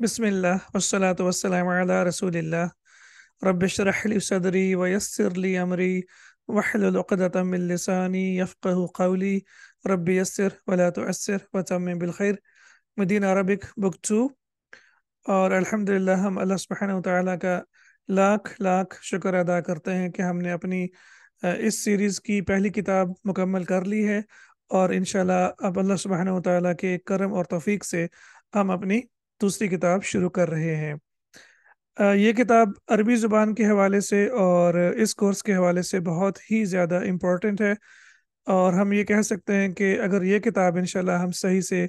बिस्मिल्लाह वस्सलातु वस्सलामु अला रसूलिल्लाह रब्बिश्रह ली सदरी वयस्सिर ली अमरी वहलुल उक़दतम मिन लिसानी यफ़क़हू क़ौली रब्बी यस्सिर वला तुअस्सिर वतम्मिम बिल खैर। Madina Arabic book 2। और अल्हम्दुलिल्लाह हम अल्लाह सुब्हानहू व तआला का लाख लाख शुक्र अदा करते हैं कि हमने अपनी इस सीरीज़ की पहली किताब मुकम्मल कर ली है। और इंशाल्लाह अब अल्लाह सुब्हानहू व तआला के करम और तौफीक से हम अपनी दूसरी किताब शुरू कर रहे हैं। ये किताब अरबी ज़ुबान के हवाले से और इस कोर्स के हवाले से बहुत ही ज़्यादा इम्पोर्टेंट है। और हम ये कह सकते हैं कि अगर ये किताब इंशाल्लाह हम सही से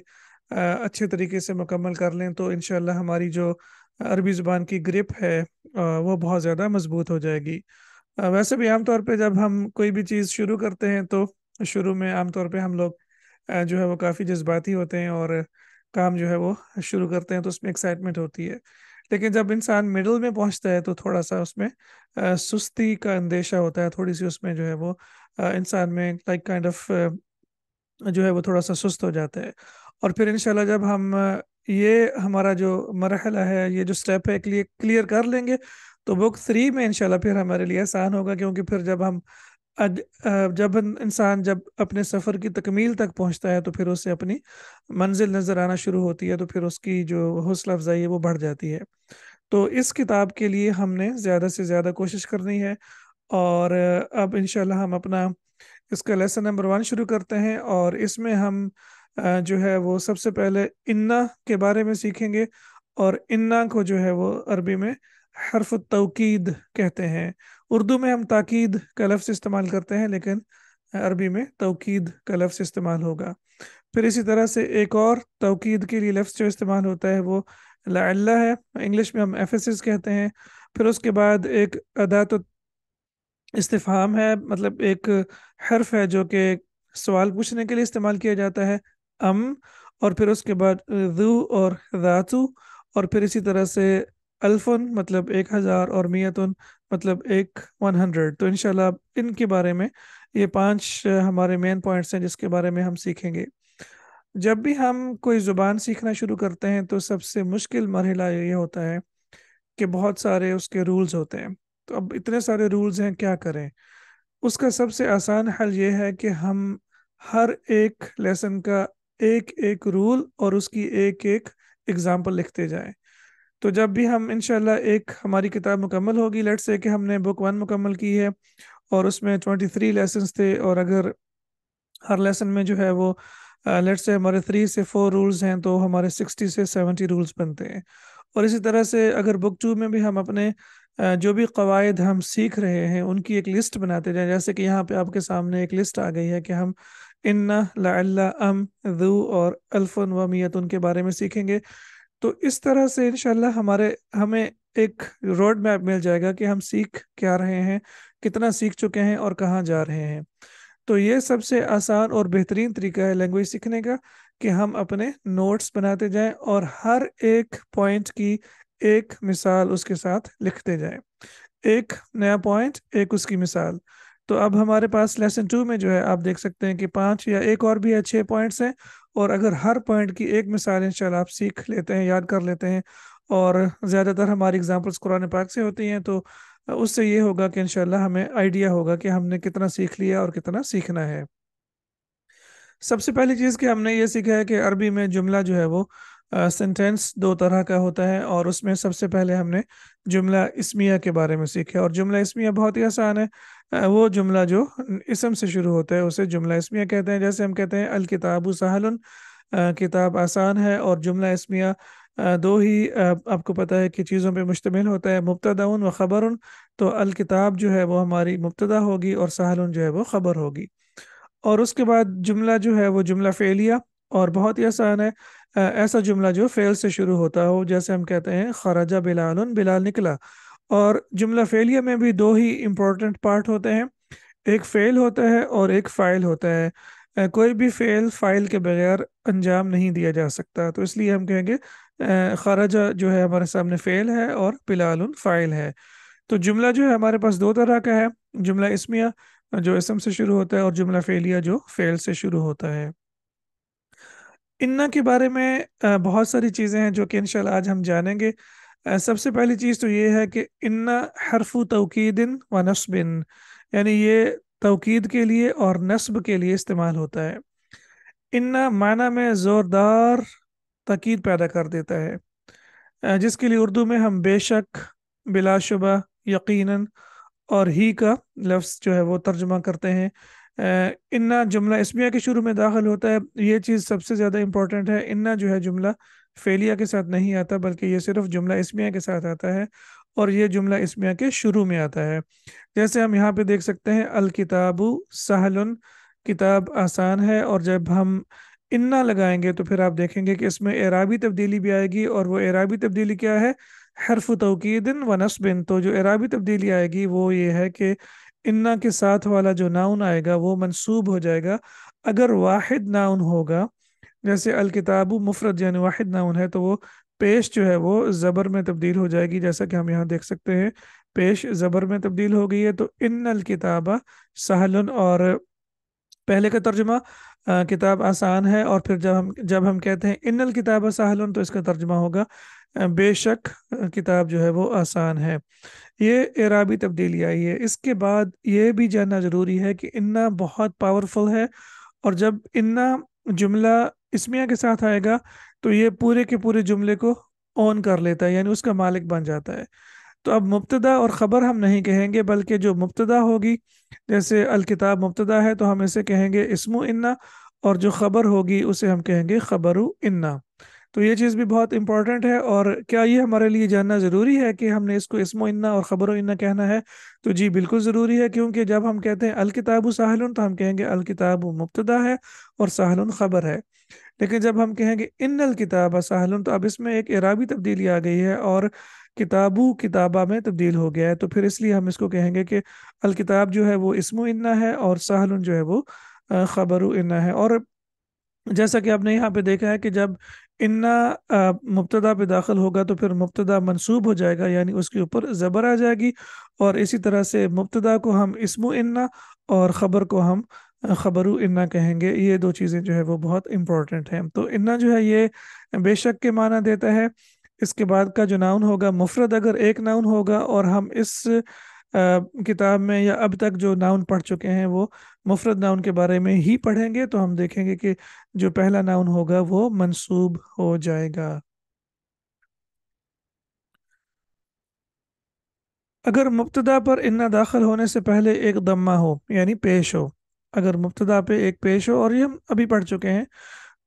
अच्छे तरीके से मुकम्मल कर लें तो इंशाल्लाह हमारी जो अरबी ज़ुबान की ग्रिप है वो बहुत ज़्यादा मजबूत हो जाएगी। वैसे भी आमतौर पे जब हम कोई भी चीज़ शुरू करते हैं तो शुरू में आमतौर पे हम लोग जो है वो काफ़ी जज्बाती होते हैं और काम जो है वो शुरू करते हैं तो उसमें एक्साइटमेंट होती है। लेकिन जब इंसान मिडल में पहुंचता है तो थोड़ा सा उसमें सुस्ती का अंदेशा होता है, थोड़ी सी उसमें जो है वो इंसान में लाइक काइंड ऑफ जो है वो थोड़ा सा सुस्त हो जाता है। और फिर इंशाल्लाह जब हम ये हमारा जो मरहला है, ये जो स्टेप है क्लियर क्लियर कर लेंगे तो बुक 3 में इंशाल्लाह फिर हमारे लिए आसान होगा, क्योंकि फिर जब हम जब इंसान जब अपने सफ़र की तकमील तक पहुंचता है तो फिर उसे अपनी मंजिल नज़र आना शुरू होती है, तो फिर उसकी जो हौसला अफजाई है वो बढ़ जाती है। तो इस किताब के लिए हमने ज़्यादा से ज़्यादा कोशिश करनी है। और अब इंशाल्लाह हम अपना इसका लेसन नंबर 1 शुरू करते हैं। और इसमें हम जो है वो सबसे पहले इन्ना के बारे में सीखेंगे। और इन्ना को जो है वो अरबी में हर्फ तौकीद कहते हैं। उर्दू में हम ताकीद का लफ्ज़ इस्तेमाल करते हैं, लेकिन अरबी में तौकीद का लफ्ज़ इस्तेमाल होगा। फिर इसी तरह से एक और तौकीद के लिए लफ्ज़ जो इस्तेमाल होता है वो लअल्ला है, इंग्लिश में हम एफेसिस कहते हैं। फिर उसके बाद एक अदात इस्तिफ़हाम है, मतलब एक हर्फ है जो कि सवाल पूछने के लिए इस्तेमाल किया जाता है, अम। और फिर उसके बाद ज़ू और ज़ातु। और फिर इसी तरह से अल्फुन मतलब 1000 और मियतुन मतलब 100। तो इंशाल्लाह इनके बारे में ये 5 हमारे मेन पॉइंट्स हैं जिसके बारे में हम सीखेंगे। जब भी हम कोई ज़ुबान सीखना शुरू करते हैं तो सबसे मुश्किल मरहला ये होता है कि बहुत सारे उसके रूल्स होते हैं। तो अब इतने सारे रूल्स हैं, क्या करें? उसका सबसे आसान हल ये है कि हम हर एक लेसन का एक एक रूल और उसकी एक एक एग्जाम्पल लिखते जाएं। तो जब भी हम इंशाल्लाह एक हमारी किताब मुकम्मल होगी, लेट्स से कि हमने बुक 1 मुकम्मल की है और उसमें 23 लेसन्स थे, और अगर हर लेसन में जो है वो लेट्स से हमारे 3 से 4 रूल्स हैं तो हमारे 60 से 70 रूल्स बनते हैं। और इसी तरह से अगर बुक 2 में भी हम अपने जो भी कवायद हम सीख रहे हैं उनकी एक लिस्ट बनाते जाएं, जैसे कि यहाँ पे आपके सामने एक लिस्ट आ गई है कि हम इन्ना लअल्ला अम ज़ू और अल्फुन व मियतुन के बारे में सीखेंगे। तो इस तरह से इंशाल्लाह हमारे हमें एक रोड मैप मिल जाएगा कि हम सीख क्या रहे हैं, कितना सीख चुके हैं और कहाँ जा रहे हैं। तो ये सबसे आसान और बेहतरीन तरीका है लैंग्वेज सीखने का कि हम अपने नोट्स बनाते जाएं और हर एक पॉइंट की एक मिसाल उसके साथ लिखते जाएं। एक नया पॉइंट, एक उसकी मिसाल। तो अब हमारे पास लेसन 2 में जो है आप देख सकते हैं कि 5 या एक और भी है 6 पॉइंट्स हैं। और अगर हर पॉइंट की एक मिसाल इंशाल्लाह आप सीख लेते हैं, याद कर लेते हैं, और ज़्यादातर हमारी एग्जांपल्स कुरान पाक से होती हैं, तो उससे ये होगा कि इंशाल्लाह हमें आइडिया होगा कि हमने कितना सीख लिया और कितना सीखना है। सबसे पहली चीज़ कि हमने ये सीखा है कि अरबी में जुमला जो है वो सेंटेंस दो तरह का होता है। और उसमें सबसे पहले हमने जुमला इस्मिया के बारे में सीखा, और जुमला इस्मिया बहुत ही आसान है। वो जुमला जो इसम से शुरू होता है उसे जुमला इस्मिया कहते हैं। जैसे हम कहते हैं अल किताबु सहलन, किताब आसान है। और जुमला इस्मिया दो ही आपको पता है कि चीज़ों पे मुश्तमिल होता है, मुब्तदाउन व ख़बरुन। तो अल किताब जो है वो हमारी मुब्तदा होगी और सहलन जो है वो ख़बर होगी। और उसके बाद जुमला जो है वो जुमला फ़ेलिया, और बहुत ही आसान है। ऐसा जुमला जो फ़ेल से शुरू होता हो, जैसे हम कहते हैं खराजा बिलाल, बिलाल निकला। और जुमला फ़ेलिया में भी दो ही इम्पोर्टेंट पार्ट होते हैं, एक फ़ेल होता है और एक फ़ाइल होता है। कोई भी फ़ेल फ़ाइल के बगैर अंजाम नहीं दिया जा सकता, तो इसलिए हम कहेंगे खराजा जो है हमारे सामने फ़ेल है और बिलाल फ़ाइल है। तो जुमला जो है हमारे पास दो तरह का है, जुमला इस्मिया जो इसम से शुरू होता है और जुमला फेलिया जो फेल से शुरू होता है। इन्ना के बारे में बहुत सारी चीज़ें हैं जो कि इंशाल्लाह आज हम जानेंगे। सबसे पहली चीज़ तो ये है कि इन्ना हरफु तौकीदिन व नस्बिन, यानी ये तौकीद के लिए और नस्ब के लिए इस्तेमाल होता है। इन्ना माना में ज़ोरदार ताकीद पैदा कर देता है, जिसके लिए उर्दू में हम बेशक, बिलाशुबा, यकीनन और ही का लफ्ज़ जो है वो तर्जुमा करते हैं। इन्ना जुमला इस्मिया के शुरू में दाखिल होता है, ये चीज़ सबसे ज़्यादा इम्पोर्टेंट है। इन्ना जो है जुमला फेलिया के साथ नहीं आता, बल्कि ये सिर्फ जुमला इस्मिया के साथ आता है, और ये जुमला इस्मिया के शुरू में आता है। जैसे हम यहाँ पे देख सकते हैं, अल किताबु सहलुन, किताब आसान है। और जब हम इन्ना लगाएंगे तो फिर आप देखेंगे कि इसमें एराबी तब्दीली भी आएगी, और वो एराबी तब्दीली क्या है? हर्फ तौकीदिन व नस्बिन। तो जो एराबी तब्दीली आएगी वो ये है कि इन्ना के साथ वाला जो नाउन आएगा वो मंसूब हो जाएगा अगर वाहिद नाउन होगा। जैसे अल किताबु मुफरद यानी वाहिद नाउन है, तो वो पेश जो है वो ज़बर में तब्दील हो जाएगी, जैसा कि हम यहाँ देख सकते हैं, पेश ज़बर में तब्दील हो गई है। तो इन्नल किताबा सहलन, और पहले का तर्जुमा किताब आसान है, और फिर जब हम कहते हैं इन्नल किताब साहलन, तो इसका तर्जुमा होगा बेशक किताब जो है वो आसान है। ये एराबी तब्दीली आई है। इसके बाद ये भी जानना ज़रूरी है कि इन्ना बहुत पावरफुल है, और जब इन्ना जुमला इस्मिया के साथ आएगा तो ये पूरे के पूरे जुमले को ऑन कर लेता है, यानी उसका मालिक बन जाता है। तो अब मुब्तदा और ख़बर हम नहीं कहेंगे, बल्कि जो मुब्तदा होगी, जैसे अल किताब मुब्तदा है तो हम इसे कहेंगे इस्मु इन्ना, और जो ख़बर होगी उसे हम कहेंगे ख़बरु इन्ना। तो ये चीज़ भी बहुत इंपॉर्टेंट है। और क्या ये हमारे लिए जानना ज़रूरी है कि हमने इसको इस्मु इन्ना और ख़बरु इन्ना कहना है? तो जी बिल्कुल ज़रूरी है, क्योंकि जब हम कहते हैं अल किताबु साहिलुन तो हम कहेंगे अल किताबु मुब्तदा है और साहिलुन ख़बर है। लेकिन जब हम कहेंगे इन्नल किताबा साहलुन, तो अब इसमें एक इराबी तब्दीली आ गई है, और किताबू किताबा में तब्दील हो गया है। तो फिर इसलिए हम इसको कहेंगे कि अल किताब जो है वो इस्मु इन्ना है, और साहलुन जो है वो खबरु इन्ना है। और जैसा कि आपने यहाँ पे देखा है कि जब इन्ना मुब्तदा पे दाखिल होगा तो फिर मुब्तदा मंसूब हो जाएगा, यानी उसके ऊपर ज़बर आ जाएगी। और इसी तरह से मुब्तदा को हम इस्मु इन्ना और ख़बर को हम ख़बरु इन्ना कहेंगे। ये दो चीज़ें जो है वो बहुत इंपॉर्टेंट हैं। तो इन्ना जो है ये बेशक के माना देता है। इसके बाद का जो नाउन होगा मुफरद, अगर एक नाउन होगा, और हम इस किताब में या अब तक जो नाउन पढ़ चुके हैं वो मुफरद नाउन के बारे में ही पढ़ेंगे, तो हम देखेंगे कि जो पहला नाउन होगा वो मंसूब हो जाएगा। अगर मुब्तदा पर इन्ना दाखिल होने से पहले एक दम्मा हो, यानी पेश हो, अगर मुब्तदा पे एक पेश हो, और ये हम अभी पढ़ चुके हैं,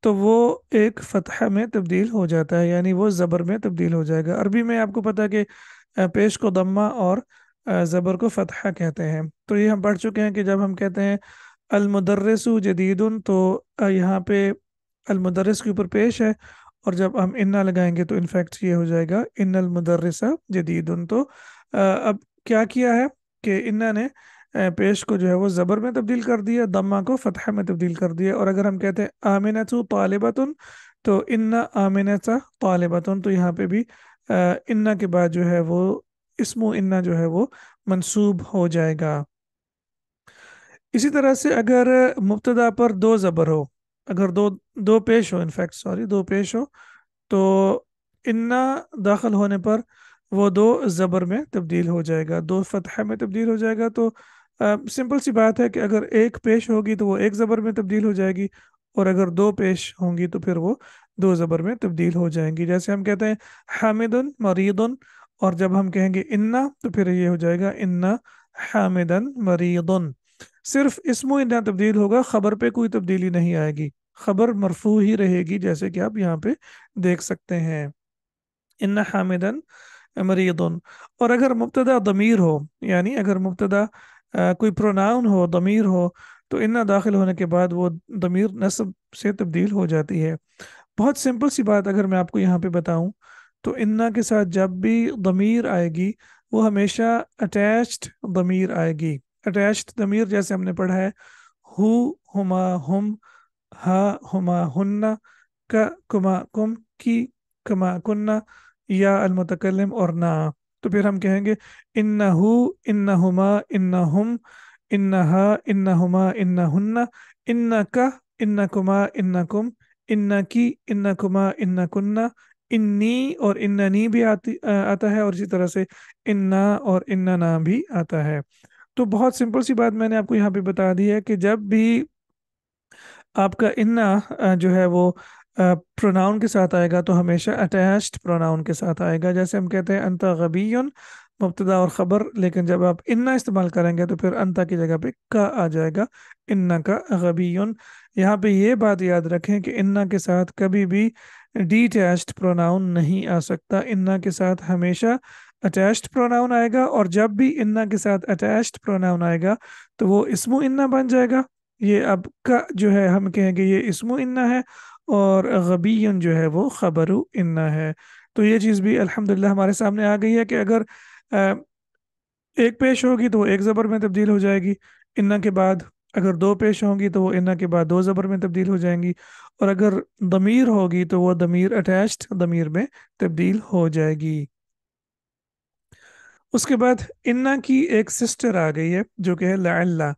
तो वो एक फतह में तब्दील हो जाता है, यानी वो ज़बर में तब्दील हो जाएगा। अरबी में आपको पता है कि पेश को दम्मा और ज़बर को फतह कहते हैं। तो ये हम पढ़ चुके हैं कि जब हम कहते हैं अल मुदर्रिसु जदीदुन, तो यहाँ पे अल मुदर्रिस के ऊपर पेश है, और जब हम इन्ना लगाएंगे तो इनफैक्ट ये हो जाएगा इन्नल मुदर्रिसा जदीदुन। तो अब क्या किया है कि इन्ना ने पेश को जो है वो ज़बर में तब्दील कर दिया, दम्मा को फतह में तब्दील कर दिया। और अगर हम कहते हैं आमिनतु तालिबतुन, तो इन्ना आमिनता तालिबतुन, तो यहाँ पे भी इन्ना के बाद जो है वो इस्मु इन्ना जो है वो मंसूब हो जाएगा। इसी तरह से अगर मुब्तदा पर दो ज़बर हो, अगर दो दो पेश हो, इनफैक्ट सॉरी, दो पेश हो, तो इन्ना दाखिल होने पर वो दो ज़बर में तब्दील हो जाएगा, दो फतह में तब्दील हो जाएगा। तो सिंपल सी बात है कि अगर एक पेश होगी तो वो एक ज़बर में तब्दील हो जाएगी, और अगर दो पेश होंगी तो फिर वो दो ज़बर में तब्दील हो जाएंगी। जैसे हम कहते हैं हामिदुन मरीदुन, और जब हम कहेंगे इन्ना तो फिर ये हो जाएगा इन्ना हामिदन मरीदुन। सिर्फ इस्मो इन्ना तब्दील होगा, खबर पे कोई तब्दीली नहीं आएगी, खबर मरफू ही रहेगी, जैसे कि आप यहाँ पे देख सकते हैं, इन्ना हामिदन मरीदुन। और अगर मुब्तदा दमीर हो, यानी अगर मुब्तदा कोई प्रोनाउन हो, दमीर हो, तो इन्ना दाखिल होने के बाद वो दमीर नस्ब से तब्दील हो जाती है। बहुत सिंपल सी बात अगर मैं आपको यहाँ पे बताऊं, तो इन्ना के साथ जब भी दमीर आएगी वो हमेशा अटैच्ड दमीर आएगी। अटैच्ड दमीर जैसे हमने पढ़ा है, हु, हुमा, हुम, हा, हुमा, हुन्ना, का, कुमा, कुम, की, कमा, कुन्ना, या अलमुतकल्लिम और ना। तो फिर हम कहेंगे इन्नहु, इन्नहुमा, इन्नहुम, इन्नहा, इन्नहुमा, इन्नहुन्ना, इन्नका, इन्नकुमा, इन्नकुम, इन्ना की, इन्ना कुमा, इन्ना कुन्ना, इन्नी और इन्ननी भी आता है, और इसी तरह से इन्ना और इन्नना भी आता है। तो बहुत सिंपल सी बात मैंने आपको यहाँ पे बता दी है कि जब भी आपका इन्ना जो है वो प्रोनाउन के साथ आएगा तो हमेशा अटैच्ड प्रोनाउन के साथ आएगा। जैसे हम कहते हैं अंता गबीयुन, मुब्तदा और ख़बर, लेकिन जब आप इन्ना इस्तेमाल करेंगे तो फिर अंता की जगह पे का आ जाएगा, इन्ना का गबीयुन। यहाँ पे ये बात याद रखें कि इन्ना के साथ कभी भी डिटैच्ड प्रोनाउन नहीं आ सकता। इन्ना के साथ हमेशा अटैच्ड प्रोनाउन आएगा, और जब भी इन्ना के साथ अटैच्ड प्रोनाउन आएगा तो वो इस्मु इन्ना बन जाएगा। ये अब का जो है हम कहेंगे ये इस्मु इन्ना है, और गबीयन जो है वो खबरु इन्ना है। तो ये चीज़ भी अल्हम्दुलिल्लाह हमारे सामने आ गई है कि अगर अ, एक पेश होगी तो वो एक ज़बर में तब्दील हो जाएगी इन्ना के बाद, अगर दो पेश होंगी तो वो इन्ना के बाद दो ज़बर में तब्दील हो जाएंगी, और अगर दमीर होगी तो वो दमीर अटैच्ड दमीर में तब्दील हो जाएगी। उसके बाद इन्ना की एक सिस्टर आ गई है जो कि है लअल्ला।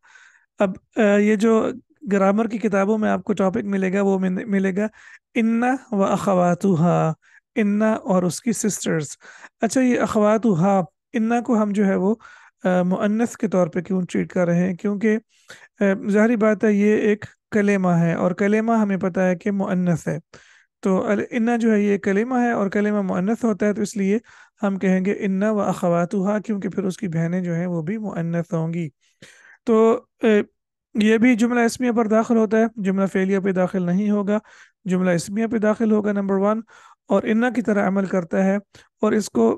अब ये जो ग्रामर की किताबों में आपको टॉपिक मिलेगा वो मिलेगा इन्ना व अखवातुहा, इन्ना और उसकी सिस्टर्स। अच्छा, ये अखवातुहा, इन्ना को हम जो है वो मुअन्नस के तौर पे क्यों ट्रीट कर रहे हैं? क्योंकि ज़ाहिर बात है ये एक कलेमा है, और कलेमा हमें पता है कि मुअन्नस है। तो इन्ना जो है ये कलेमा है और कलेमा मुअन्नस होता है, तो इसलिए हम कहेंगे इन्ना व अखवातुहा, क्योंकि फिर उसकी बहनें जो हैं वो भी मुअन्नस होंगी। तो ये भी जुमला इसमिया पर दाखिल होता है, जुमला फेलिया पे दाखिल नहीं होगा, जुमला इसमिया पे दाखिल होगा, नंबर वन। और इन्ना की तरह अमल करता है, और इसको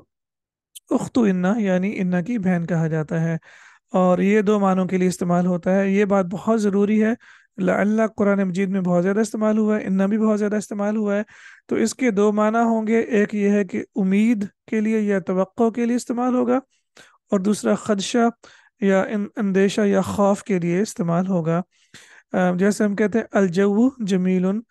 उख्तु इन्ना यानी इन्ना की बहन कहा जाता है, और ये दो मानों के लिए इस्तेमाल होता है। ये बात बहुत ज़रूरी है। लअल्लाह कुरान मजीद में बहुत ज़्यादा इस्तेमाल हुआ है, इन्ना भी बहुत ज़्यादा इस्तेमाल हुआ है। तो इसके दो माना होंगे, एक ये है कि उम्मीद के लिए या तवक्को के लिए इस्तेमाल होगा, और दूसरा खदशा या अंदेशा या खौफ के लिए इस्तेमाल होगा। जैसे हम कहते हैं अलजऊ जमीलन,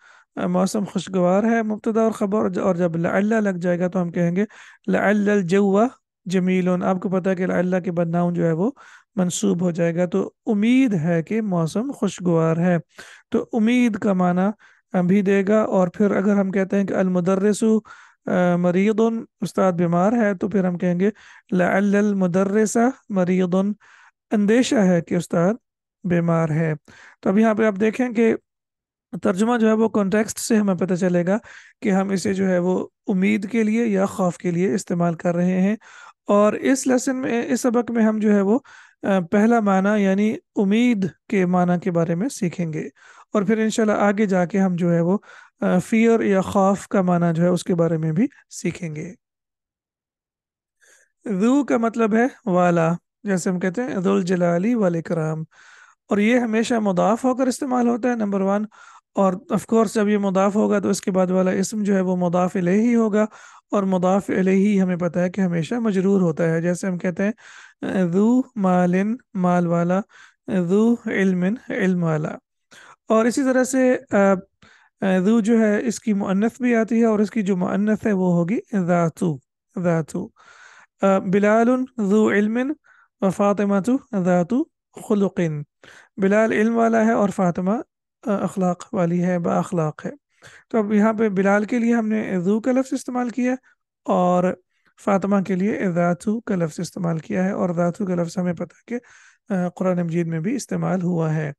मौसम खुशगवार है, मुब्तदा और ख़बर, और जब लअल्ला लग जाएगा तो हम कहेंगे लअल्लल जव्वा जमीलन। आपको पता है कि लअल्ला के बाद नाउन जो है वो मंसूब हो जाएगा, तो उम्मीद है कि मौसम खुशगवार है, तो उम्मीद का माना भी देगा। और फिर अगर हम कहते हैं कि अलमुदर्रिसु मरीदुन, उस्ताद बीमार है, तो फिर हम कहेंगे लअल्लल मुदर्रिसा मरीदुन, अंदेशा है कि उस्ताद बीमार है। तो अब यहाँ पे आप देखें कि तर्जुमा जो है वो कॉन्टेक्स्ट से हमें पता चलेगा कि हम इसे जो है वो उम्मीद के लिए या खौफ के लिए इस्तेमाल कर रहे हैं। और इस लेसन में, इस सबक में हम जो है वो पहला माना यानी उम्मीद के माना के बारे में सीखेंगे, और फिर इंशाल्लाह आगे जाके हम जो है वो फियर या खौफ का माना जो है उसके बारे में भी सीखेंगे। ज़ू का मतलब है वाला, जैसे हम कहते हैं दुल जलाली वाल इकराम, और ये हमेशा मुदाफ होकर इस्तेमाल होता है, नंबर वन। और ऑफ कोर्स जब ये मुदाफ होगा तो इसके बाद वाला इसम जो है वो मुदाफ इलैही होगा, और मुदाफ इलैही हमें पता है कि हमेशा मजरूर होता है। जैसे हम कहते हैं ज़ू मालिन, माल वाला, ज़ू इल्मिन, इल्म वाला। और इसी तरह से ज़ू जो है इसकी मुअन्नस भी आती है, और इसकी जो मुअन्नस है वो होगी ज़ातु, ज़ातु। बिलालुन ज़ू इल्मिन व फ़ातिमतु ज़ातु खुलुक़िन। बिलाल इल्म वाला है और फातिमा अखलाक वाली है, बाअखलाक है। तो अब यहाँ पे बिलाल के लिए हमने ज़ू का लफ्ज़ इस्तेमाल किया है, और फातिमा के लिए ज़ातु का लफ्ज़ इस्तेमाल किया है, और ज़ातु का लफ्ज़ हमें पता है कि कुरान मजीद में भी इस्तेमाल हुआ है।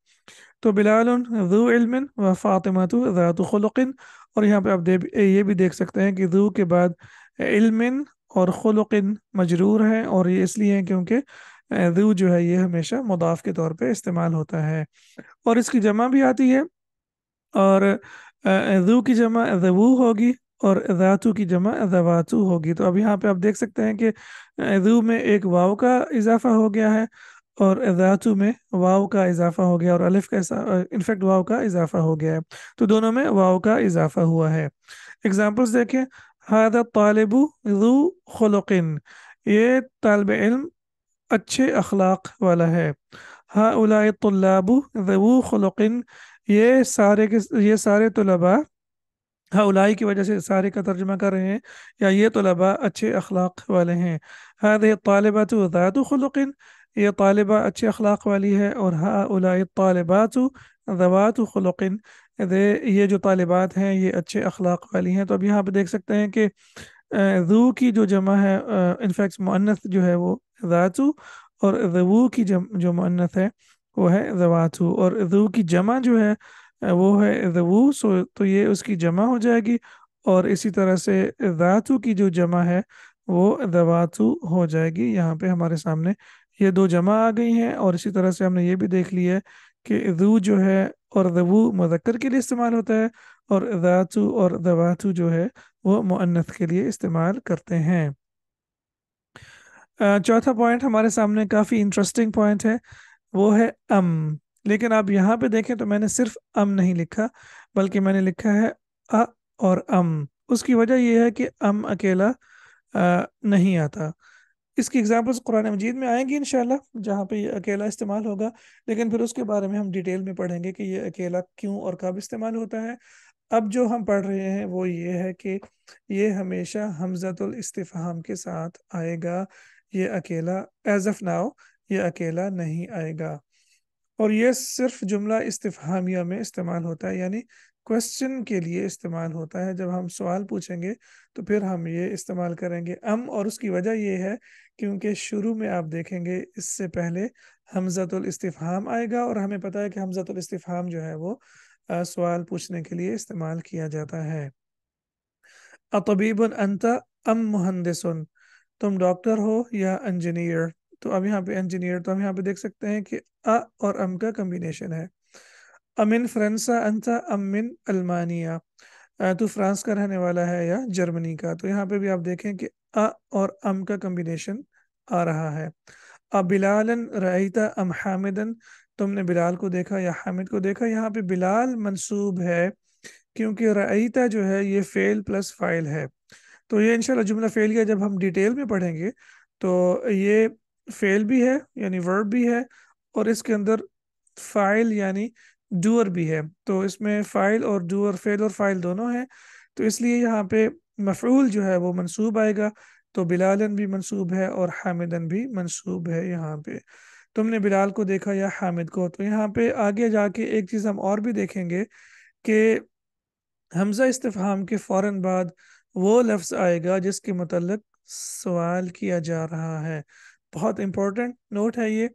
तो बिलालुन ज़ू इल्मिन व फ़ातिमतु ज़ातु खुलुक़िन। और यहाँ पे आप ये भी देख सकते हैं कि ज़ू के बाद इल्मिन और खुलुक़िन मजरूर है, और ये इसलिए है क्योंकि ज़ू जो है ये हमेशा मुदाफ के तौर पे इस्तेमाल होता है, और इसकी जमा भी आती है। और ज़ू की जमा ज़वू होगी, और ज़ातु की जमा ज़वातु होगी। तो अब यहाँ पे आप देख सकते हैं कि ज़ू में एक वाव का इजाफा हो गया है, और ज़ातु में वाव का इजाफा हो गया, और अलिफ का इनफैक्ट वाव का इजाफा हो गया है। तो दोनों में वाव का इजाफा हुआ है। एग्जाम्पल्स देखें, हादा तालिबु ज़ू खुलुक़िन, ये तालिब इल्म अच्छे अखलाक वाला है। हा उलाए तुल्लाबु ज़वू खुलुक़िन, ये सारे तलबा, हाँ उलाई की वजह से सारे का तर्जुमा कर रहे हैं, या ये तलबा अच्छे अखलाक वाले हैं। हादिहि तालिबातु ज़ातु खुलुक़िन, ये तालिबा अच्छे अखलाक वाली है, और हा उलाई तालिबातु ज़वातु खुलुक़िन, یہ جو طالبات ہیں یہ اچھے اخلاق والی ہیں. تو اب یہاں پہ دیکھ سکتے ہیں کہ ذو کی جو جمع ہے انفیکٹ مؤنث جو ہے وہ ذاتو، اور ذو کی جو مؤنث ہے وہ ہے ذواتو، اور ذو کی جمع جو ہے وہ ہے ذو. تو یہ اس کی جمع ہو جائے گی، اور اسی طرح سے ذاتو کی جو جمع ہے وہ ذواتو ہو جائے گی. یہاں پہ ہمارے سامنے یہ دو جمع آ گئی ہیں، اور اسی طرح سے ہم نے یہ بھی دیکھ لیا ہے کہ ذو جو ہے اور ذو مذکر کے لیے استعمال ہوتا ہے، اور ذاتو اور ذواتو جو ہے وہ مؤنث کے لیے استعمال کرتے ہیں. چوتھا پوائنٹ ہمارے سامنے کافی انٹرسٹنگ پوائنٹ ہے، وہ ہے ام. لیکن آپ یہاں پہ دیکھیں تو میں نے صرف ام نہیں لکھا، بلکہ میں نے لکھا ہے اور ام. اس کی وجہ یہ ہے کہ ام اکیلا نہیں آتا. اس کی ایگزامپلس قرآن مجید میں آئیں گی انشاءاللہ جہاں پہ یہ اکیلا استعمال ہوگا، لیکن پھر اس کے بارے میں ہم ڈیٹیل میں پڑھیں گے کہ یہ اکیلا کیوں اور کب استعمال ہوتا ہے. اب جو ہم پڑھ رہے ہیں وہ یہ ہے کہ یہ ہمیشہ حمزۃ الاستفہام کے ساتھ آئے گا، یہ اکیلا ایز اف ناؤ یہ اکیلا نہیں آئے گا. اور یہ صرف جملہ استفہامیہ میں استعمال ہوتا ہے، یعنی کوشچن کے لیے استعمال ہوتا ہے. جب ہم سوال پوچھیں گے تو پھر ہم یہ استعمال کریں گے ام. اور اس کی وجہ یہ ہے کیونکہ شروع میں آپ دیکھیں گے اس سے پہلے حمزۃ الاستفہام آئے گا، اور ہمیں پتہ ہے کہ حمزۃ الاستفہام جو ہے وہ سوال پوچھنے کے لیے استعمال کیا جاتا ہے. اطبیب انت ام مہندس، تم ڈاکٹر ہو یا انجینئر. تو اب یہاں پہ انجینئر، تو ہم یہاں پہ دیکھ سکتے ہیں کہ اور ام کا کمبینیشن ہے. امن فرنسا انت ام من المانیہ، تو فرانس کا رہنے والا ہے یا جرمنی کا. تو یہاں پہ بھی آپ دیکھیں کہ اور ام کا کمبینیشن آ رہا ہے. بلالن رأیتا ام حامدن، تم نے بلال کو دیکھا یا حامد کو دیکھا. یہاں پہ بلال منصوب ہے کیونکہ رأیتا جو ہے یہ فعل پلس فاعل ہے. تو یہ انشاءاللہ جملہ فعلیہ جب ہم ڈیٹیل میں پڑھیں گے تو یہ فعل بھی ہے یعنی ورب بھی ہے، اور اس کے اندر فاعل یعنی ڈوئر بھی ہے. تو اس میں فاعل اور ڈوئر، فعل اور فاعل دونوں ہیں، تو اس لیے یہاں پہ مفعول جو ہے وہ منصوب آئے گا. تو بلالن بھی منصوب ہے اور حامدن بھی منصوب ہے. یہاں پہ تم نے بلال کو دیکھا یا حامد کو. تو یہاں پہ آگے جا کے ایک چیز ہم اور بھی دیکھیں گے کہ حمزہ استفہام کے فوراً بعد وہ لفظ آئے گا جس کے متعلق سوال کیا جا رہا ہے. بہت امپورٹنٹ نوٹ ہے یہ.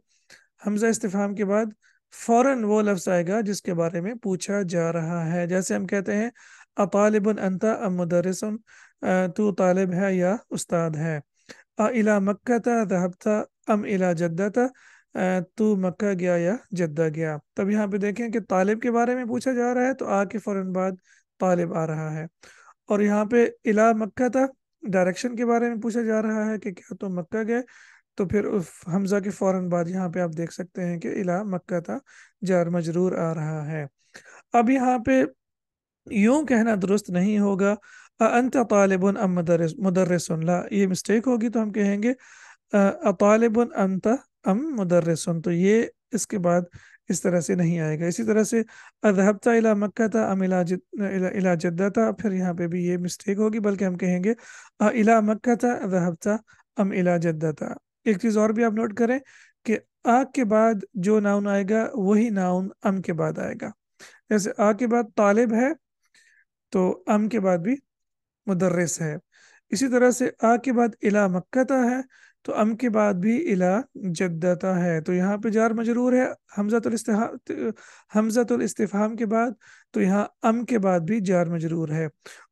حمزہ استفہام کے بعد فوراً وہ لفظ آئے گا جس کے بارے میں پوچھا جا رہا ہے. جیسے ہم کہتے ہیں اطالب انت ام مدرس، تو طالب ہے یا استاد ہے. الی مکہ ذهبت ام الی جدہ، تو مکہ گیا یا جدہ گیا. تب یہاں پہ دیکھیں کہ طالب کے بارے میں پوچھا جا رہا ہے تو کے فوراً بعد طالب آ رہا ہے. اور یہاں پہ الی مکہ تھا، ڈائریکشن کے بارے میں پوچھا جا رہا ہے کہ کیا تم مکہ گئے. تو پھر حمزہ کے فوراً بعد یہاں پہ آپ دیکھ سکتے ہیں کہ الی مکہ تھا جار مجرور آ رہا ہے. اب یہاں پہ یوں کہنا درست نہیں ہوگا انت طالب ام مدرس، لا یہ مسٹیک ہوگی. تو ہم کہیں گے طالب انت ام مدرس. تو یہ اس کے بعد اس طرح سے نہیں آئے گا. اسی طرح سے اذهبت الى مکہ ام الى جدہ، پھر یہاں پہ بھی یہ مسٹیک ہوگی، بلکہ ہم کہیں گے الى مکہ ذهبت ام الى جدہ. ایک چیز اور بھی آپ نوٹ کریں کہ کے بعد جو ناؤن آئے گا وہی ناؤن ام کے بعد آئے گا. جیسے کے بعد طالب ہے تو ام کے بعد بھی مدرس ہے. اسی طرح سے کے بعد الی مکہ ہے تو ام کے بعد بھی الی جدہ ہے. تو یہاں پہ جار مجرور ہے حمزۃ الاستفہام کے بعد، تو یہاں ام کے بعد بھی جار مجرور ہے.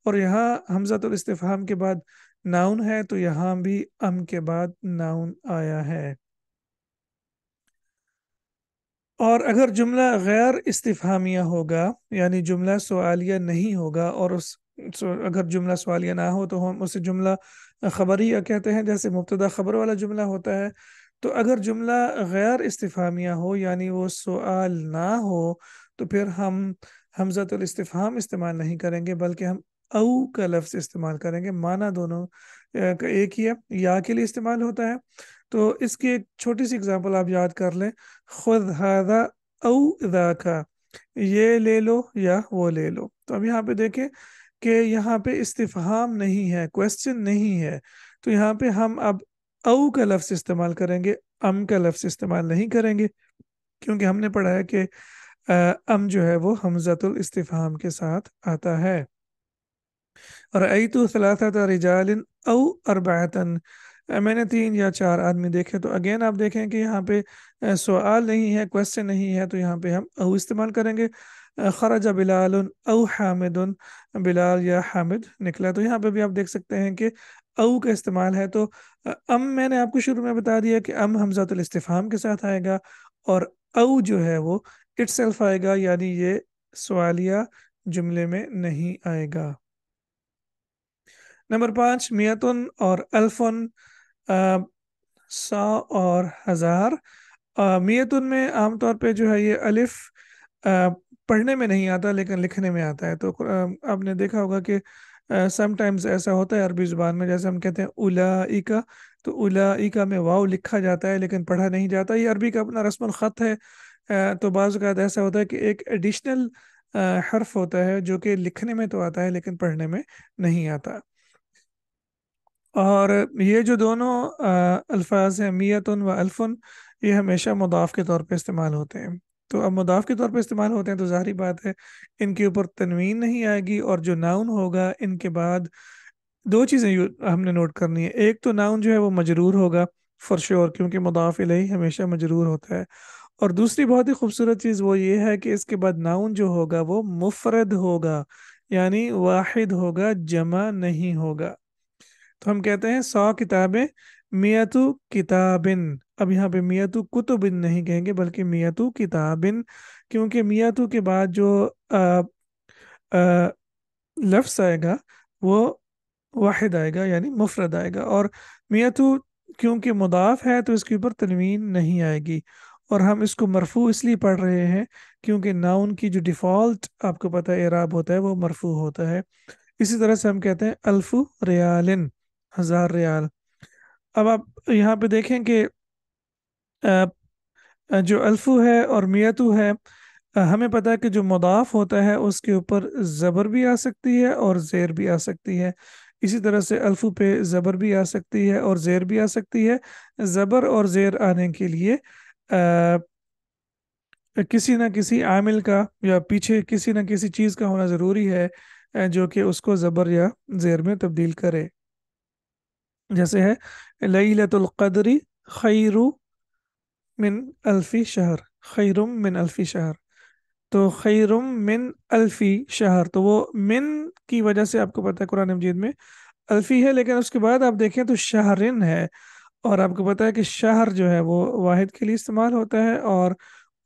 اور یہاں حمزۃ الاستفہام کے بعد ناؤن ہے تو یہاں بھی ام کے بعد ناؤن آیا ہے. اور اگر جملہ غیر استفہامیہ ہوگا یعنی جملہ سوالیہ نہیں ہوگا، اور اگر جملہ سوالیہ نہ ہو تو ہم اسے جملہ خبریہ کہتے ہیں، جیسے مبتدا خبر والا جملہ ہوتا ہے. تو اگر جملہ غیر استفہامیہ ہو یعنی وہ سوال نہ ہو تو پھر ہم حمزۃ الاستفہام استعمال نہیں کریں گے، بلکہ ہم او کا لفظ استعمال کریں گے. معنی دونوں کا ایک ہی ہے، یا کے لیے استعمال ہوتا ہے. تو اس کی ایک چھوٹی سی اگزامپل آپ یاد کر لیں، خذ هذا او ذاک، یہ لے لو یا وہ لے لو. تو اب یہاں پہ دیکھیں کہ یہاں پہ استفہام نہیں ہے، کوشچن نہیں ہے، تو یہاں پہ ہم اب او کا لفظ استعمال کریں گے، ام کا لفظ استعمال نہیں کریں گے. کیونکہ ہم نے پڑھا ہے کہ अम जो है वो हमज़तुल इस्तिफ़हाम के साथ आता है। रअयतु सलासत रिजालिन औ अरबअतन, मैंने 3 या 4 आदमी देखे। तो अगेन आप देखें कि यहाँ पे सवाल नहीं है, क्वेश्चन नहीं है, तो यहाँ पे हम औ इस्तेमाल करेंगे। खरज बिलाल औ हामिदुन, बिलाल या हामिद निकला। तो यहाँ पे भी आप देख सकते हैं कि औ का इस्तेमाल है। तो अम मैंने आपको शुरू में बता दिया कि अम हमज़तुल इस्तिफ़हाम के साथ आएगा, और औ जो है वो इटसेल्फ आएगा, यानी ये सवालिया जुमले में नहीं आएगा। नंबर 5, मियतुन और अल्फुन, अ, 100 और हजार। मियतुन में आमतौर पे जो है ये अलिफ अ, पढ़ने में नहीं आता लेकिन लिखने में आता है। तो आपने देखा होगा कि समटाइम्स ऐसा होता है अरबी ज़ुबान में, जैसे हम कहते हैं उलाइका, तो उलाइका में वाव लिखा जाता है लेकिन पढ़ा नहीं जाता। ये अरबी का अपना रस्मुल ख़त है। तो बाज़ औक़ात ऐसा होता है कि एक एडिशनल हर्फ होता है जो कि लिखने में तो आता है लेकिन पढ़ने में नहीं आता। और ये जो दोनों अल्फाज हैं मियतुन व अल्फुन, ये हमेशा मुदाफ़ के तौर पे इस्तेमाल होते हैं। तो अब मुदाफ़ के तौर पे इस्तेमाल होते हैं तो ज़ाहिर बात है इनके ऊपर तनवीन नहीं आएगी, और जो नाउन होगा इनके बाद दो चीज़ें हमने नोट करनी है। एक तो नाउन जो है वो मजरूर होगा फॉर श्योर, क्योंकि मुदाफ़ इलैहि हमेशा मजरूर होता है। और दूसरी बहुत ही खूबसूरत चीज़ वो ये है कि इसके बाद नाउन जो होगा वो मुफरद होगा, यानी वाहिद होगा, जमा नहीं होगा। तो हम कहते हैं 100 किताबें, मियतु किताबिन। अब यहाँ पे मियतु कुतुबिन नहीं कहेंगे बल्कि मियतु किताबिन, क्योंकि मियतु के बाद जो लफ्स आएगा वो वाहिद आएगा, यानी मुफरद आएगा। और मियतु क्योंकि मुदाफ है तो इसके ऊपर तनवीन नहीं आएगी। और हम इसको मरफू इसलिए पढ़ रहे हैं क्योंकि नाउन की जो डिफ़ॉल्ट आपको पता है एराब होता है वो मरफू होता है। इसी तरह से हम कहते हैं अल्फु रियालिन, 1000 रियाल। अब आप यहाँ पे देखें कि जो अल्फु है और मियतु है, हमें पता है कि जो मुदाफ होता है उसके ऊपर ज़बर भी आ सकती है और ज़ेर भी आ सकती है। इसी तरह से अल्फु पे ज़बर भी आ सकती है और ज़ेर भी आ सकती है। ज़बर और ज़ेर आने के लिए किसी न किसी आमिल का या पीछे किसी न किसी चीज़ का होना ज़रूरी है, जो कि उसको ज़बर या ज़ेर में तब्दील करे। जैसे है लैलतुल क़द्री खैरु मिन अल्फी शहर, खैरुम मिन अल्फी शहर। तो खैरुम मिन अल्फी शहर, तो वो मिन की वजह से आपको पता है कुरान मजीद में अल्फी है, लेकिन उसके बाद आप देखें तो शहरिन है। और आपको पता है कि शहर जो है वो वाहिद के लिए इस्तेमाल होता है और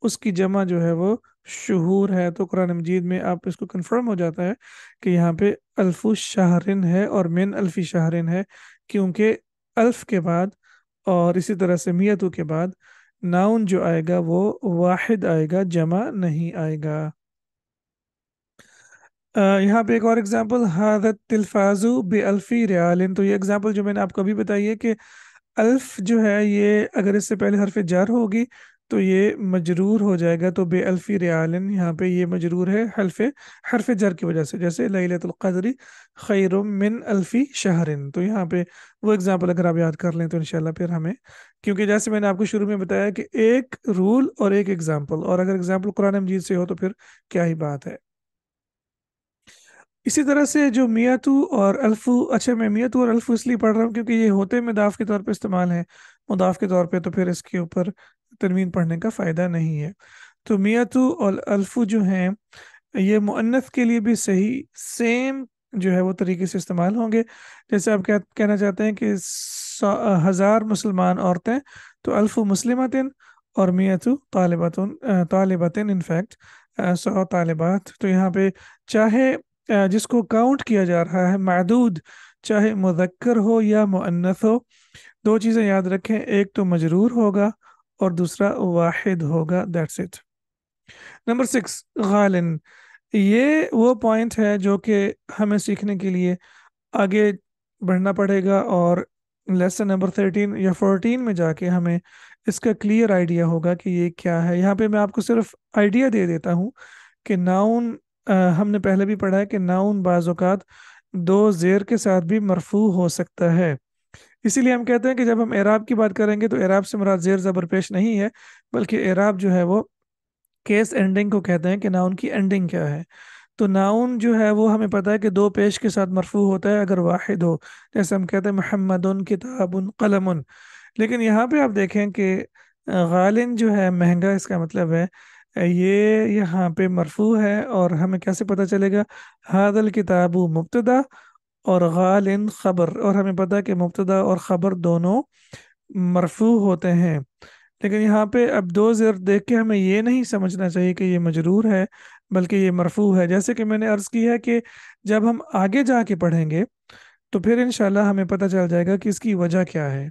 उसकी जमा जो है वो शुहूर है। तो कुरान मजीद में आप इसको कंफर्म हो जाता है कि यहाँ पे अल्फु शहरिन है और मिन अल्फी शहरिन है, क्योंकि अल्फ के बाद और इसी तरह से मियतु के बाद नाउन जो आएगा वो वाहिद आएगा, जमा नहीं आएगा। यहाँ पे एक और एग्जांपल, हादत तिलफाजु बे अल्फी रियालिन। तो ये एग्जांपल जो मैंने आपको अभी बताई है कि अल्फ जो है ये अगर इससे पहले हरफ जर होगी तो ये मजरूर हो जाएगा। तो बे अल्फी रियालिन यहाँ पे ये मजरूर है हरफ जर की वजह से, जैसे लैलतुल क़द्री खैरुम मिन अल्फी शहरिन। तो यहाँ पे वो एग्जांपल अगर आप याद कर लें तो इंशाल्लाह फिर हमें, क्योंकि जैसे मैंने आपको शुरू में बताया कि एक रूल और एक एग्जांपल, और अगर एग्जांपल कुरान मजीद से हो तो फिर क्या ही बात है। इसी तरह से जो मियातू और अल्फू, अच्छा मैं मियातू और अल्फू इसलिए पढ़ रहा हूँ क्योंकि ये होते मुदाफ के तौर पे इस्तेमाल है, मुदाफ के तौर पे, तो फिर इसके ऊपर तनवीन पढ़ने का फ़ायदा नहीं है। तो मियातू और अल्फू जो हैं ये मुअन्नथ के लिए भी सही सेम जो है वो तरीके से इस्तेमाल होंगे। जैसे आप क्या कहना चाहते हैं कि 1000 मुसलमान औरतें, तो अल्फु मुस्लिमतिन, और मियातु तालिबातुन, तालिबातिन इनफैक्ट 100 तालिबात। तो यहाँ पे चाहे जिसको काउंट किया जा रहा है मादूद, चाहे मुज़क्कर हो या मुअन्नथ हो, दो चीज़ें याद रखें, एक तो मजरूर होगा और दूसरा वाहिद होगा, दैट्स इट। नंबर 6, गालिन। ये वो पॉइंट है जो कि हमें सीखने के लिए आगे बढ़ना पड़ेगा, और लेसन नंबर 13 या 14 में जाके हमें इसका क्लियर आइडिया होगा कि ये क्या है। यहाँ पे मैं आपको सिर्फ आइडिया दे देता हूँ कि नाउन, हमने पहले भी पढ़ा है कि नाउन बाज़ औक़ात दो ज़ेर के साथ भी मरफू हो सकता है। इसीलिए हम कहते हैं कि जब हम एराब की बात करेंगे तो एराब से मुराद ज़ेर ज़बर पेश नहीं है, बल्कि एराब जो है वो केस एंडिंग को कहते हैं कि नाउन की एंडिंग क्या है। तो नाउन जो है वो हमें पता है कि दो पेश के साथ मरफू होता है अगर वाहिद हो। जैसे हम कहते हैं मुहम्मदुन किताबुन कलमुन। लेकिन यहाँ पे आप देखें कि गालिन जो है महंगा, इसका मतलब है ये यहाँ पे मरफू है। और हमें कैसे पता चलेगा? हादल किताबु मुब्तदा और गालिन खबर, और हमें पता है कि मुब्तदा और खबर दोनों मरफू होते हैं। लेकिन यहाँ पे अब दो ज़ेर देख के हमें ये नहीं समझना चाहिए कि ये मजरूर है, बल्कि ये मरफू है। जैसे कि मैंने अर्ज़ किया कि जब हम आगे जाके पढ़ेंगे तो फिर इंशाल्लाह हमें पता चल जाएगा कि इसकी वजह क्या है।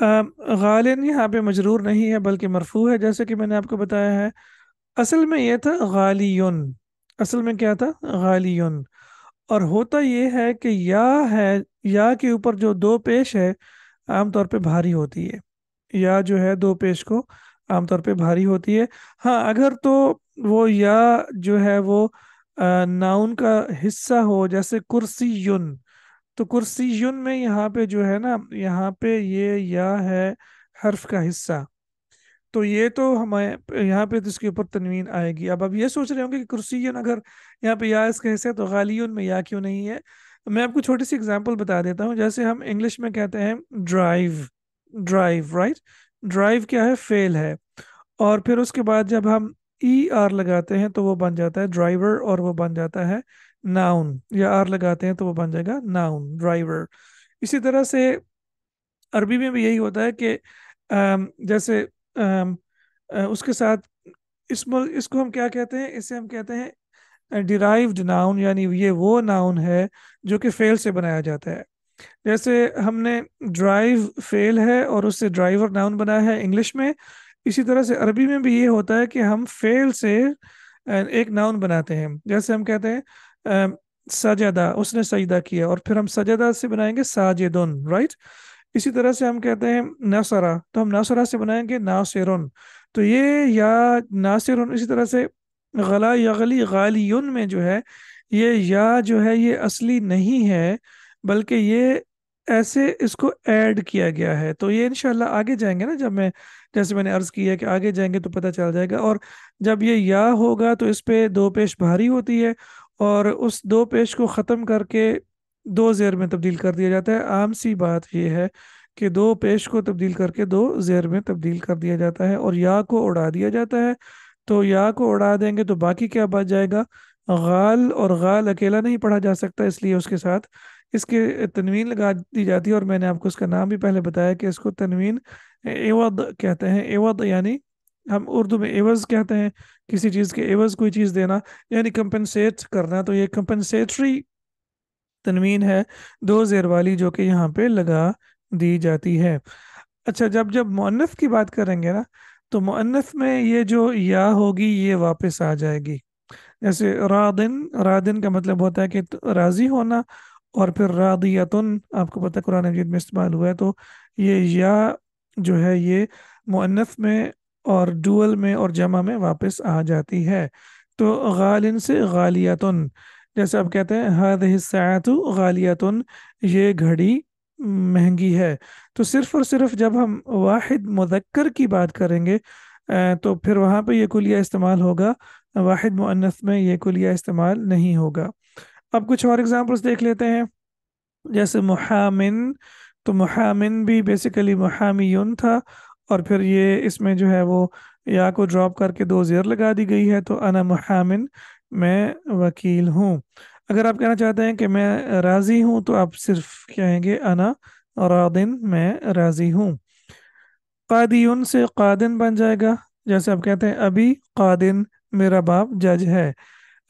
गालिन यहाँ पे मजरूर नहीं है बल्कि मरफू है, जैसे कि मैंने आपको बताया है। असल में ये था गालियुन। असल में क्या था? गालियुन। और होता ये है कि या है, या के ऊपर जो दो पेश है आमतौर पे भारी होती है। या जो है दो पेश को आमतौर पे भारी होती है। हाँ, अगर तो वो या जो है वो नाउन का हिस्सा हो, जैसे कुर्सीयुन। तो कुर्सीयुन में यहाँ पे जो है ना, यहाँ पे ये या है हर्फ का हिस्सा। तो ये तो हमें यहाँ पे तो इसके ऊपर तनवीन आएगी। अब ये सोच रहे होंगे कि कुर्सीयुन अगर यहाँ पे या इसका हिस्सा है तो गालियुन में या क्यों नहीं है। मैं आपको छोटी सी एग्जांपल बता देता हूँ। जैसे हम इंग्लिश में कहते हैं ड्राइव। Drive, right. ड्राइव क्या है? फेल है। और फिर उसके बाद जब हम ई आर लगाते हैं तो वो बन जाता है ड्राइवर, और वो बन जाता है नाउन। या आर लगाते हैं तो वो बन जाएगा नाउन, ड्राइवर। इसी तरह से अरबी में भी यही होता है कि जैसे उसके साथ इसको हम क्या कहते हैं? इसे हम कहते हैं डिराइव्ड नाउन, यानी ये वो नाउन है जो कि फेल से बनाया जाता है। जैसे हमने ड्राइव फेल है और उससे ड्राइवर नाउन बना है इंग्लिश में। इसी तरह से अरबी में भी ये होता है कि हम फेल से एक नाउन बनाते हैं। जैसे हम कहते हैं सजदा, उसने सजदा किया, और फिर हम सजदा से बनाएंगे साजिदुन, राइट। इसी तरह से हम कहते हैं नसरा, तो हम नसरा से बनाएंगे नासिरुन। तो ये या नासिरुन। इसी तरह से गला यगली गालियुन में जो है ये या जो है ये असली नहीं है, बल्कि ये ऐसे इसको ऐड किया गया है। तो ये इंशाल्लाह आगे जाएंगे ना, जब मैं जैसे मैंने अर्ज किया है कि आगे जाएंगे तो पता चल जाएगा। और जब ये या होगा तो इस पे दो पेश भारी होती है, और उस दो पेश को ख़त्म करके दो जेर में तब्दील कर दिया जाता है। आम सी बात यह है कि दो पेश को तब्दील करके दो जेर में तब्दील कर दिया जाता है, और या को उड़ा दिया जाता है। तो या को उड़ा देंगे तो बाकी क्या बच जाएगा? गाल। और गाल अकेला नहीं पढ़ा जा सकता, इसलिए उसके साथ इसके तनवीन लगा दी जाती है। और मैंने आपको इसका नाम भी पहले बताया कि इसको तनवीन एवद कहते हैं। एवद यानी हम उर्दू में एवज कहते हैं, किसी चीज़ के एवज कोई चीज़ देना, यानी कंपनसेट करना। तो ये कंपनसेटरी तनवीन है, दो जेर वाली, जो कि यहाँ पे लगा दी जाती है। अच्छा, जब जब मुअन्नस की बात करेंगे ना, तो मुअन्नस में ये जो या होगी ये वापस आ जाएगी। जैसे रादिन। रादिन का मतलब होता है कि राजी होना। और फिर रादियतुन आपको पता है कुरान मजीद में इस्तेमाल हुआ है। तो ये या जो है ये मुअन्नस में और डुअल में और जमा में वापस आ जाती है। तो गालिन से गालियतुन। जैसे आप कहते हैं हादिहि साअतु गालियतुन, ये घड़ी महंगी है। तो सिर्फ और सिर्फ जब हम वाहिद मुज़क्कर की बात करेंगे तो फिर वहाँ पे ये कुलिया इस्तेमाल होगा। वाहिद मुअन्नस में ये कुलिया इस्तेमाल नहीं होगा। अब कुछ और एग्जांपल्स देख लेते हैं। जैसे मुहामिन। तो मुहामिन भी बेसिकली मुहामियुन था, और फिर ये इसमें जो है वो या को ड्रॉप करके दो जेर लगा दी गई है। तो अना मुहामिन, मैं वकील हूँ। अगर आप कहना चाहते हैं कि मैं राज़ी हूँ तो आप सिर्फ कहेंगे अना रादिन, मैं राज़ी हूँ। कादियुन से कादिन बन जाएगा। जैसे आप कहते हैं अभी कादिन, मेरा बाप जज है।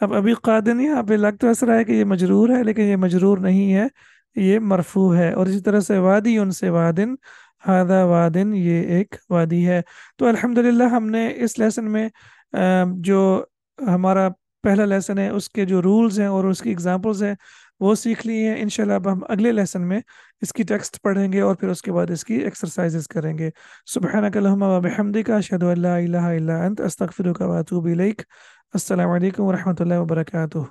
अब अभी कादिन यहाँ पे लग तो ऐसा रहा है कि ये मजरूर है, लेकिन ये मजरूर नहीं है, ये मरफू है। और इसी तरह से वादी उनसे वादिन, हादा वादिन, ये एक वादी है। तो अल्हम्दुलिल्लाह हमने इस लेसन में जो हमारा पहला लेसन है उसके जो रूल्स हैं और उसकी एग्जांपल्स हैं वो सीख लिए हैं। इंशाल्लाह अब हम अगले लेसन में इसकी टेक्स्ट पढ़ेंगे और फिर उसके बाद इसकी एक्सरसाइजेस करेंगे। सुब्हानक अल्लाहुम्मा व बिहम्दिका अशहदु अल्ला इलाहा इल्ला अंत अस्तगफिरुका व अतूबु इलैक। अस्सलामु अलैकुम व रहमतुल्लाहि व बरकातुहू।